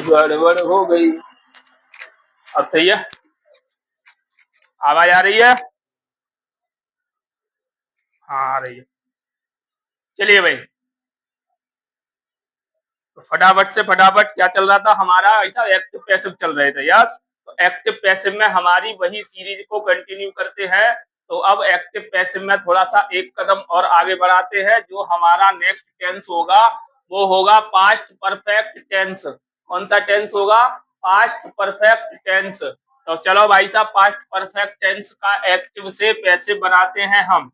गड़बड़ हो गई। अब सही है, आवाज आ रही है? हाँ आ रही है। चलिए भाई, तो फटाफट क्या चल रहा था हमारा? ऐसा एक्टिव पैसिव चल रहे थे। यस, तो एक्टिव पैसिव में हमारी वही सीरीज को कंटिन्यू करते हैं। तो अब एक्टिव पैसिव में थोड़ा सा एक कदम और आगे बढ़ाते हैं। जो हमारा नेक्स्ट टेंस होगा वो होगा पास्ट परफेक्ट टेंस। कौन सा टेंस होगा? Past perfect tense. तो चलो भाई साहब, पास्ट परफेक्ट टेंस का एक्टिव से पैसिव बनाते हैं हम।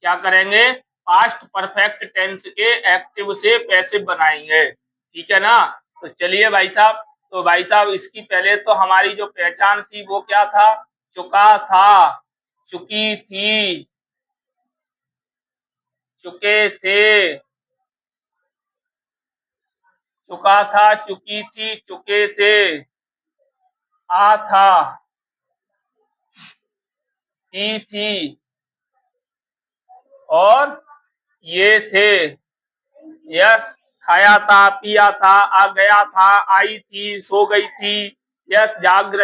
क्या करेंगे? पास्ट परफेक्ट टेंस के एक्टिव से पैसिव बनाएंगे। ठीक है ना? तो चलिए भाई साहब, तो भाई साहब इसकी पहले तो हमारी जो पहचान थी वो क्या था? चुका था, चुकी थी, चुके थे, चुका था, चुकी थी, चुके थे, आ था, थी और ये थे। यस, खाया था, पिया था, आ गया था, आई थी, सो गई थी। यस, जाग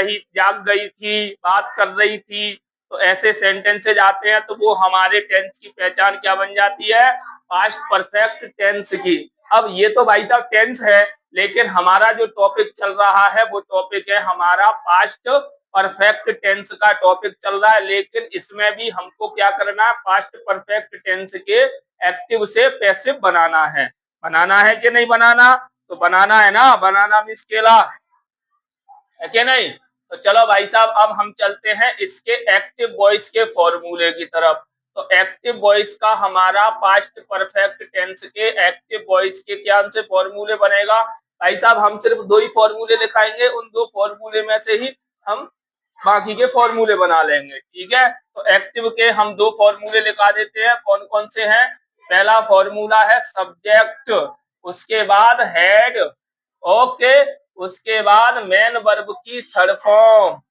गई थी, बात कर रही थी। तो ऐसे सेंटेंसेज आते हैं, तो वो हमारे टेंस की पहचान क्या बन जाती है? पास्ट परफेक्ट टेंस की। अब ये तो भाई साहब टेंस है, लेकिन हमारा जो टॉपिक चल रहा है वो टॉपिक है हमारा पास्ट परफेक्ट टेंस का टॉपिक चल रहा है। लेकिन इसमें भी हमको क्या करना है? पास्ट परफेक्ट टेंस के एक्टिव से पैसिव बनाना है। बनाना है कि नहीं बनाना? तो बनाना है ना, बनाना मिस केला है कि नहीं? तो चलो भाई साहब, अब हम चलते हैं इसके एक्टिव वॉइस के फॉर्मूले की तरफ। तो एक्टिव वॉइस का हमारा पास्ट परफेक्ट टेंस के एक्टिव वॉइस के क्या से फॉर्मूले बनेगा? भाई साहब हम सिर्फ दो ही फॉर्मूले लिखाएंगे, उन दो फॉर्मूले में से ही हम बाकी के फॉर्मूले बना लेंगे। ठीक है, तो एक्टिव के हम दो फॉर्मूले लिखा देते हैं। कौन कौन से हैं? पहला फॉर्मूला है सब्जेक्ट, उसके बाद हेड, ओके, उसके बाद मेन वर्ब की थर्ड फॉर्म।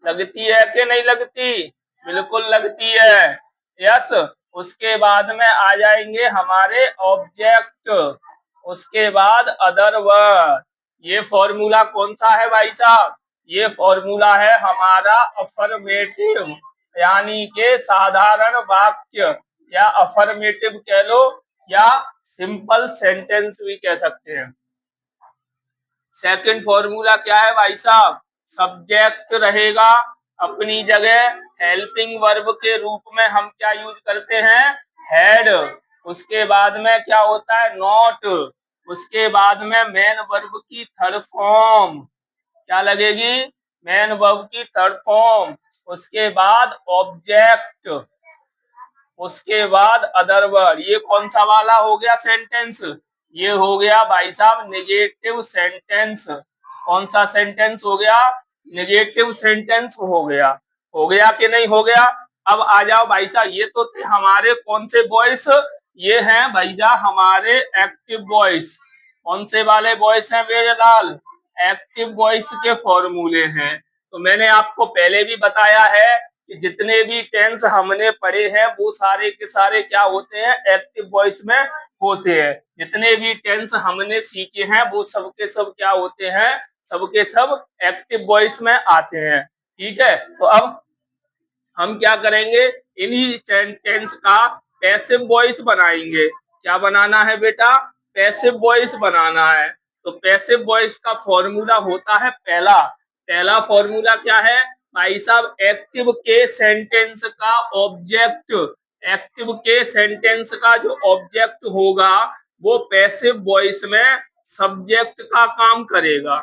लगती है कि नहीं लगती? बिल्कुल लगती है। यस, उसके बाद में आ जाएंगे हमारे ऑब्जेक्ट, उसके बाद अदर वर्ड। ये फॉर्मूला कौन सा है भाई साहब? ये फॉर्मूला है हमारा अफर्मेटिव, यानी के साधारण वाक्य, या अफर्मेटिव कह लो, या सिंपल सेंटेंस भी कह सकते हैं। सेकंड फॉर्मूला क्या है भाई साहब? सब्जेक्ट रहेगा अपनी जगह, हेल्पिंग वर्ब के रूप में हम क्या यूज करते हैं? हैड। उसके बाद में क्या होता है? नॉट। उसके बाद में मेन वर्ब की थर्ड फॉर्म क्या लगेगी? मेन वर्ब की थर्ड फॉर्म। उसके बाद ऑब्जेक्ट, उसके बाद अदर वर्ड। ये कौन सा वाला हो गया सेंटेंस? ये हो गया भाई साहब नेगेटिव सेंटेंस। कौन सा सेंटेंस हो गया? नेगेटिव सेंटेंस हो गया। हो गया कि नहीं हो गया? अब आ जाओ भाई साहब, ये तो थे हमारे कौन से वॉइस? ये हैं भैया हमारे एक्टिव वॉइस। कौन से वाले वॉइस हैं मेरे लाल? एक्टिव वॉइस के फॉर्मूले हैं। तो मैंने आपको पहले भी बताया है कि जितने भी टेंस हमने पढ़े हैं वो सारे के सारे क्या होते हैं? एक्टिव वॉइस में होते हैं। जितने भी टेंस हमने सीखे हैं वो सब के सब क्या होते हैं? सबके सब एक्टिव वॉइस में आते हैं। ठीक है, तो अब हम क्या करेंगे? इन्हीं टेंस का पैसिव वॉइस बनाएंगे। क्या बनाना है बेटा? पैसिव वॉइस बनाना है। तो पैसिव वॉइस का फॉर्मूला होता है पहला। पहला फॉर्मूला क्या है भाई साहब? एक्टिव के सेंटेंस का ऑब्जेक्ट, एक्टिव के सेंटेंस का जो ऑब्जेक्ट होगा वो पैसिव वॉइस में सब्जेक्ट का काम करेगा।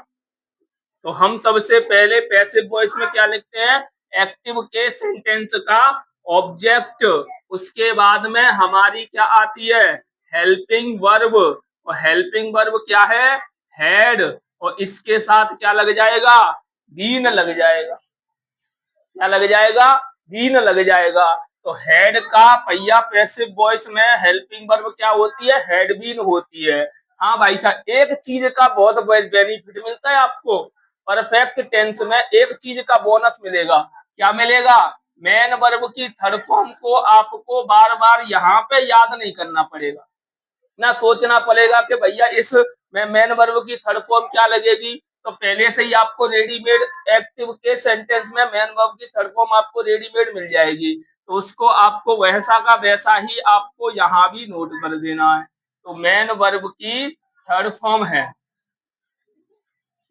तो हम सबसे पहले पैसिव वॉइस में क्या लिखते हैं? एक्टिव के सेंटेंस का ऑब्जेक्ट, उसके बाद में हमारी क्या आती है? Helping verb. और हेल्पिंग वर्ब क्या है? हैड। और इसके साथ क्या लग जाएगा? बीन लग जाएगा। क्या लग जाएगा? बीन लग जाएगा। तो हेड का पहिया पैसिव वॉइस में हेल्पिंग वर्ब क्या होती है? हेड बीन होती है। हाँ भाई साहब, एक चीज का बहुत बेनिफिट मिलता है आपको परफेक्ट टेंस में। एक चीज का बोनस मिलेगा। क्या मिलेगा? मेन वर्ब की थर्ड फॉर्म को आपको बार बार यहाँ पे याद नहीं करना पड़ेगा, ना सोचना पड़ेगा कि भैया इस में मेन वर्ब की थर्ड फॉर्म क्या लगेगी। तो पहले से ही आपको रेडीमेड एक्टिव के सेंटेंस में मेन वर्ब की थर्ड फॉर्म आपको रेडीमेड मिल जाएगी, तो उसको आपको वैसा का वैसा ही आपको यहाँ भी नोट कर देना है। तो मेन वर्ब की थर्ड फॉर्म है,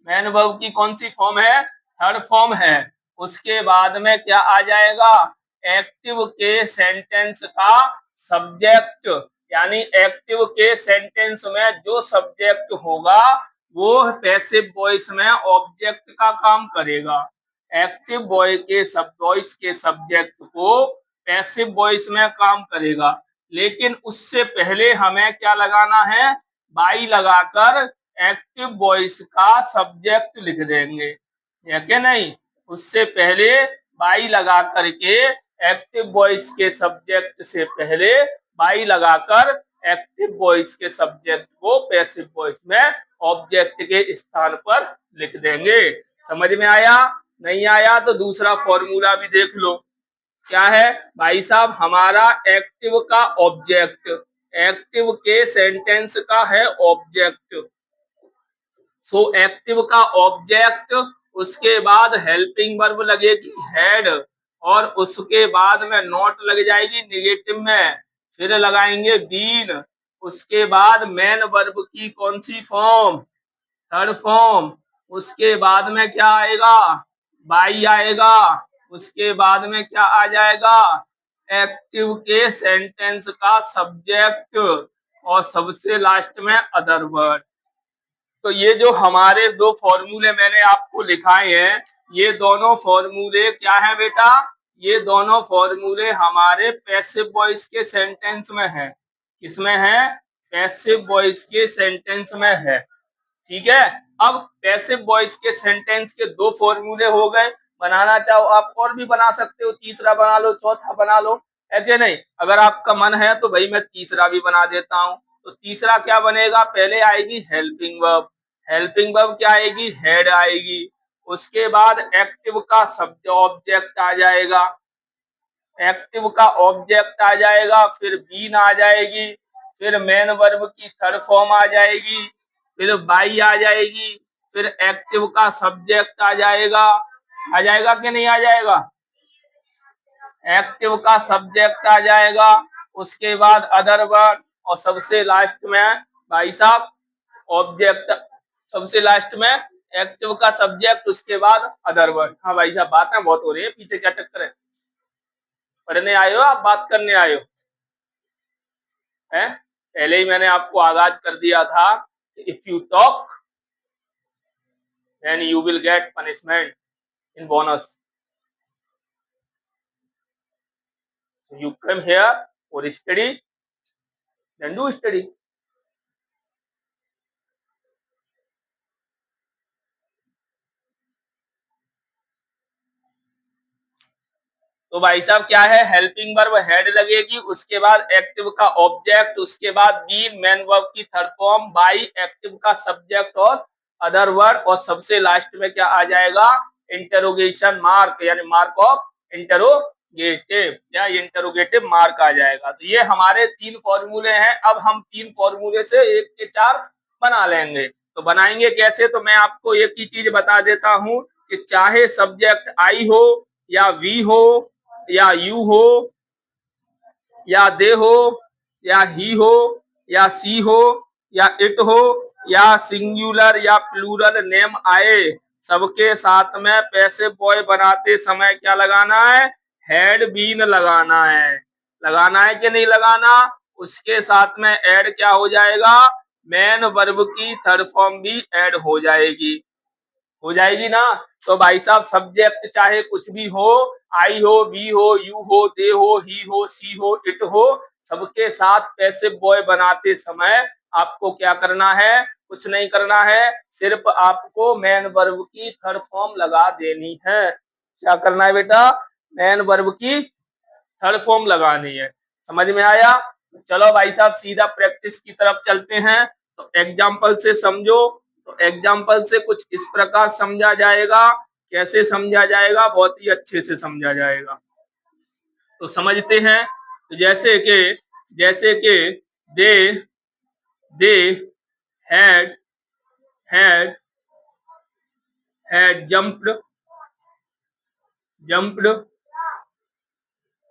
मेन वर्ब की कौन सी फॉर्म है, थर्ड फॉर्म है। उसके बाद में क्या आ जाएगा, एक्टिव के सेंटेंस का सब्जेक्ट, यानी एक्टिव के सेंटेंस में जो सब्जेक्ट होगा वो पैसिव वॉइस में ऑब्जेक्ट का काम करेगा। एक्टिव वॉइस के सब्जेक्ट को पैसिव वॉइस में काम करेगा, लेकिन उससे पहले हमें क्या लगाना है, बाई लगाकर एक्टिव वॉइस का सब्जेक्ट लिख देंगे, है कि नहीं। उससे पहले बाई लगा करके एक्टिव वॉइस के सब्जेक्ट से पहले बाई लगाकर एक्टिव वॉइस के सब्जेक्ट को पैसिव वॉइस में ऑब्जेक्ट के स्थान पर लिख देंगे। समझ में आया, नहीं आया तो दूसरा फॉर्मूला भी देख लो। क्या है भाई साहब, हमारा एक्टिव का ऑब्जेक्ट, एक्टिव के सेंटेंस का है ऑब्जेक्ट, सो एक्टिव का ऑब्जेक्ट, उसके बाद हेल्पिंग वर्ब लगेगी हेड, और उसके बाद में नॉट लग जाएगी निगेटिव में, फिर लगाएंगे बीन, उसके बाद मेन वर्ब की कौन सी फॉर्म, थर्ड फॉर्म, उसके बाद में क्या आएगा, बाई आएगा, उसके बाद में क्या आ जाएगा, एक्टिव के सेंटेंस का सब्जेक्ट, और सबसे लास्ट में अदर वर्ड। तो ये जो हमारे दो फॉर्मूले मैंने आपको लिखाए हैं, ये दोनों फॉर्मूले क्या है बेटा, ये दोनों फॉर्मूले हमारे पैसिव वॉइस के सेंटेंस में है। किसमें है, पैसिव वॉइस के सेंटेंस में है। ठीक है, अब पैसिव वॉइस के सेंटेंस के दो फॉर्मूले हो गए, बनाना चाहो आप और भी बना सकते हो, तीसरा बना लो, चौथा बना लो, है कि नहीं। अगर आपका मन है तो भाई मैं तीसरा भी बना देता हूं। तो तीसरा क्या बनेगा, पहले आएगी हेल्पिंग वर्ब, हेल्पिंग वर्ब क्या आएगी, हेड आएगी, उसके बाद एक्टिव का सब्जेक्ट ऑब्जेक्ट आ जाएगा, एक्टिव का ऑब्जेक्ट आ जाएगा, फिर बीन आ जाएगी, फिर मेन वर्ब की थर्ड फॉर्म आ जाएगी, फिर बाई आ जाएगी, फिर एक्टिव का सब्जेक्ट आ जाएगा कि नहीं आ जाएगा, एक्टिव का सब्जेक्ट आ जाएगा, उसके बाद अदर वर्ड, और सबसे लास्ट में भाई साहब ऑब्जेक्ट, सबसे लास्ट में एक्टिव का सब्जेक्ट, उसके बाद अदर वर्ड। हाँ भाई साहब बातें बहुत हो रही है, पीछे क्या चक्कर है, पढ़ने आए हो आप बात करने आए हो, है। पहले ही मैंने आपको आगाज कर दिया था, if you talk then you will get punishment in bonus, you come here for study, then do study। तो भाई साहब क्या है, हेल्पिंग वर्ब हेड लगेगी, उसके बाद एक्टिव का ऑब्जेक्ट, उसके बाद बीन मेन वर्ब की थर्ड फॉर्म, बाई एक्टिव का सब्जेक्ट और अदर वर्ड, और सबसे लास्ट में क्या आ जाएगा, इंटरोगेशन मार्क, यानी मार्क ऑफ इंटरोगेटिव, या इंटरोगेटिव मार्क आ जाएगा। तो ये हमारे तीन फॉर्मूले हैं। अब हम तीन फॉर्मूले से एक के चार बना लेंगे। तो बनाएंगे कैसे, तो मैं आपको एक ही चीज बता देता हूं कि चाहे सब्जेक्ट आई हो या वी हो या यू हो या दे हो या ही हो या सी हो या इट हो या सिंगुलर या प्लूरल नेम आए, सबके साथ में पैसिव बॉय बनाते समय क्या लगाना है, हेड बीन लगाना है। लगाना है कि नहीं लगाना, उसके साथ में ऐड क्या हो जाएगा, मेन वर्ब की थर्ड फॉर्म भी ऐड हो जाएगी ना। तो भाई साहब सब्जेक्ट चाहे कुछ भी हो, आई हो, वी हो, यू हो, दे हो, ही हो, सी हो, इट हो, सबके साथ पैसिव बॉय बनाते समय आपको क्या करना है, कुछ नहीं करना है, सिर्फ आपको मेन वर्ब की थर्ड फॉर्म लगा देनी है। क्या करना है बेटा, मेन वर्ब की थर्ड फॉर्म लगानी है। समझ में आया, चलो भाई साहब सीधा प्रैक्टिस की तरफ चलते हैं। तो एग्जाम्पल से समझो, तो एग्जाम्पल से कुछ इस प्रकार समझा जाएगा। कैसे समझा जाएगा, बहुत ही अच्छे से समझा जाएगा। तो समझते हैं, तो जैसे कि they they had had had jumped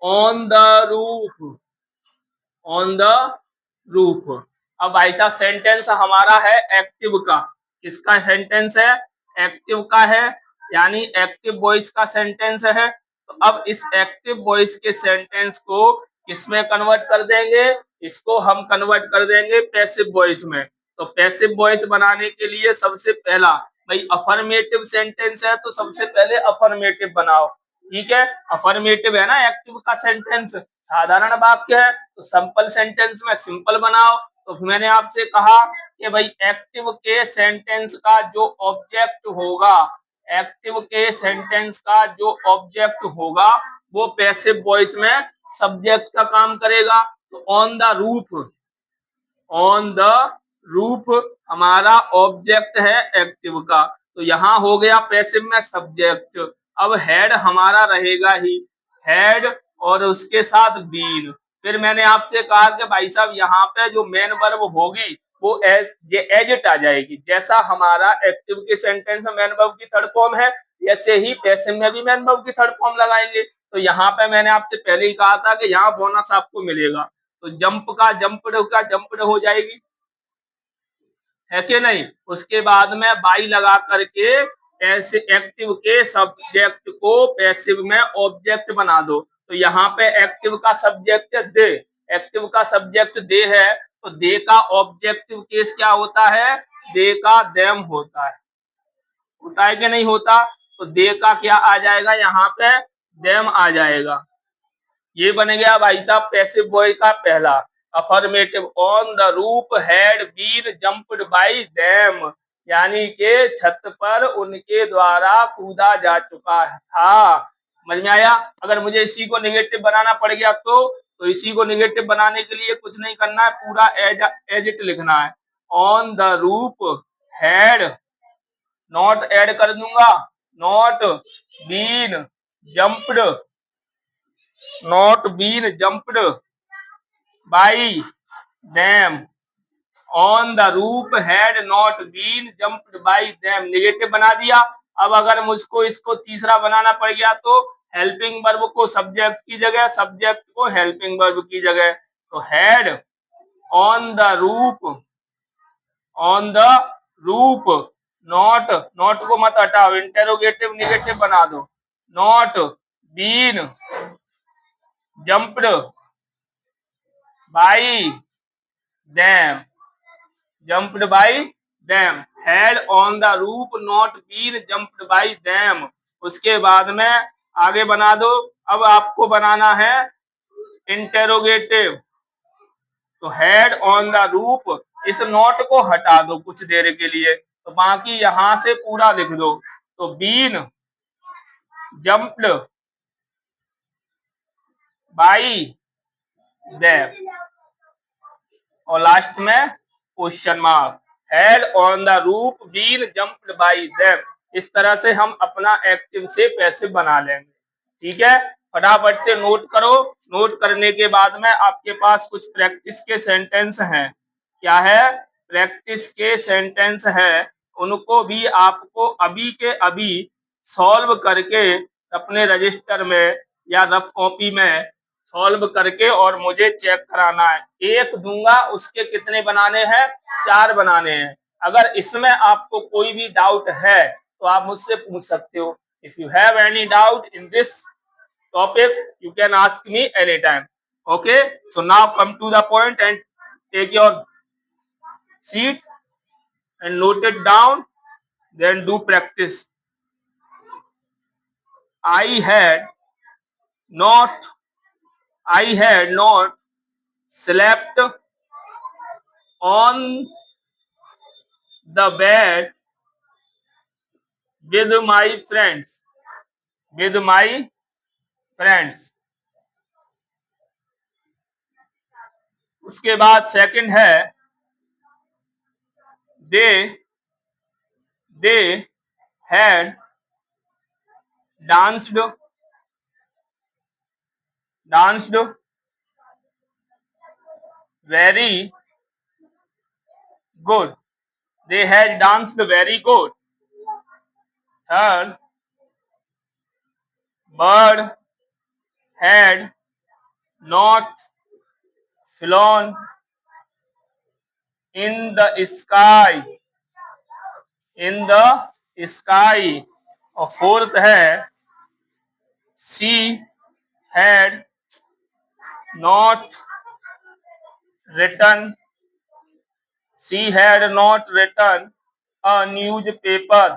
on the roof। अब भाई साहब सेंटेंस हमारा है एक्टिव का। किसका सेंटेंस है? एक्टिव का है, यानी एक्टिव वॉइस का सेंटेंस है। तो अब इस एक्टिव वॉइस के सेंटेंस को किसमें कन्वर्ट कर देंगे? इसको हम कन्वर्ट कर देंगे पैसिव वॉइस में। तो पैसिव वॉइस बनाने के लिए सबसे पहला, भाई अफर्मेटिव सेंटेंस है तो सबसे पहले अफर्मेटिव बनाओ। ठीक है, अफर्मेटिव है ना एक्टिव का सेंटेंस, साधारण वाक्य है, तो सिंपल सेंटेंस में सिंपल बनाओ। तो मैंने आपसे कहा कि भाई एक्टिव के सेंटेंस का जो ऑब्जेक्ट होगा, एक्टिव के सेंटेंस का जो ऑब्जेक्ट होगा वो पैसिव वॉइस में सब्जेक्ट का काम करेगा। तो ऑन द रूफ हमारा ऑब्जेक्ट है एक्टिव का, तो यहाँ हो गया पैसिव में सब्जेक्ट। अब हेड हमारा रहेगा ही, हेड और उसके साथ बीन। फिर मैंने आपसे कहा कि भाई साहब यहाँ पे जो मेन वर्ब होगी वो एजिट आ जाएगी। जैसा हमारा एक्टिव के सेंटेंस में मेन वर्ब की थर्ड फॉर्म है, ऐसे ही पैसिव में भी मेन वर्ब की थर्ड फॉर्म लगाएंगे। तो यहाँ पे मैंने आपसे पहले ही कहा था कि यहाँ बोनस आपको मिलेगा। तो जंप का जंप्ड हो जाएगी, है कि नहीं। उसके बाद में बाई लगा करके ऐसे एक्टिव के सब्जेक्ट को पैसिव में ऑब्जेक्ट बना दो। तो यहाँ पे एक्टिव का सब्जेक्ट दे, एक्टिव का सब्जेक्ट दे है, तो दे का ऑब्जेक्टिव केस क्या होता है? दे का देम होता है कि नहीं होता? तो दे का क्या आ जाएगा? यहाँ पे देम आ जाएगा। ये बन गया भाई साहब पैसिव वॉइस का पहला। Affirmative, on the roof had been jumped by them, यानी के छत पर उनके द्वारा कूदा जा चुका था। समझ में आया? अगर मुझे इसी को नेगेटिव बनाना पड़ गया तो इसी को नेगेटिव बनाने के लिए कुछ नहीं करना है, पूरा एज इट लिखना है। On the roof had, not add कर दूंगा, not been jumped, not been jumped by them, on the roof had not been jumped by them। Negative बना दिया। अब अगर मुझको इसको तीसरा बनाना पड़ गया तो हेल्पिंग वर्ब को सब्जेक्ट की जगह, सब्जेक्ट को हेल्पिंग वर्ब की जगह। तो had on the roof, not को मत हटाओ, इंटेरोगेटिव नेगेटिव बना दो। Not been jumped by them, jumped by them, had on the roof not been jumped by them। उसके बाद में आगे बना दो। अब आपको बनाना है इंटेरोगेटिव, तो हैड ऑन द रूफ, इस नॉट को हटा दो कुछ देर के लिए, तो बाकी यहां से पूरा लिख दो। तो बीन जंप्ड बाई देम, और लास्ट में question mark, had on the roof been jumped by them. इस तरह से हम अपना एक्टिव से पैसिव बना लेंगे। ठीक है, फटाफट से नोट करो। नोट करने के बाद में आपके पास कुछ प्रैक्टिस के सेंटेंस हैं। क्या है? प्रैक्टिस के सेंटेंस है, उनको भी आपको अभी के अभी सॉल्व करके अपने रजिस्टर में या रफ कॉपी में सॉल्व करके और मुझे चेक कराना है। एक दूंगा, उसके कितने बनाने हैं? 4 बनाने हैं। अगर इसमें आपको कोई भी डाउट है तो आप मुझसे पूछ सकते हो। If you have any doubt in this topic you can ask me any time. Okay, so now come to the point and take your seat and note it down, then do practice। I had not slept on the bed with my friends। उसके बाद second है they had danced very good। they had danced very good। Third, bird had not flown in the sky, in the sky। और fourth है she had not written, she had not written a newspaper,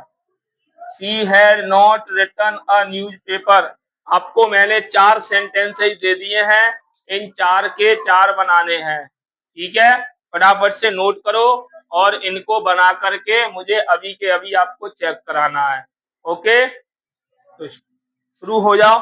she had not written a newspaper। आपको मैंने 4 sentences दे दिए हैं, इन 4 के 4 बनाने हैं। ठीक है, फटाफट से नोट करो और इनको बना करके मुझे अभी के अभी आपको चेक कराना है। ओके, तो शुरू हो जाओ।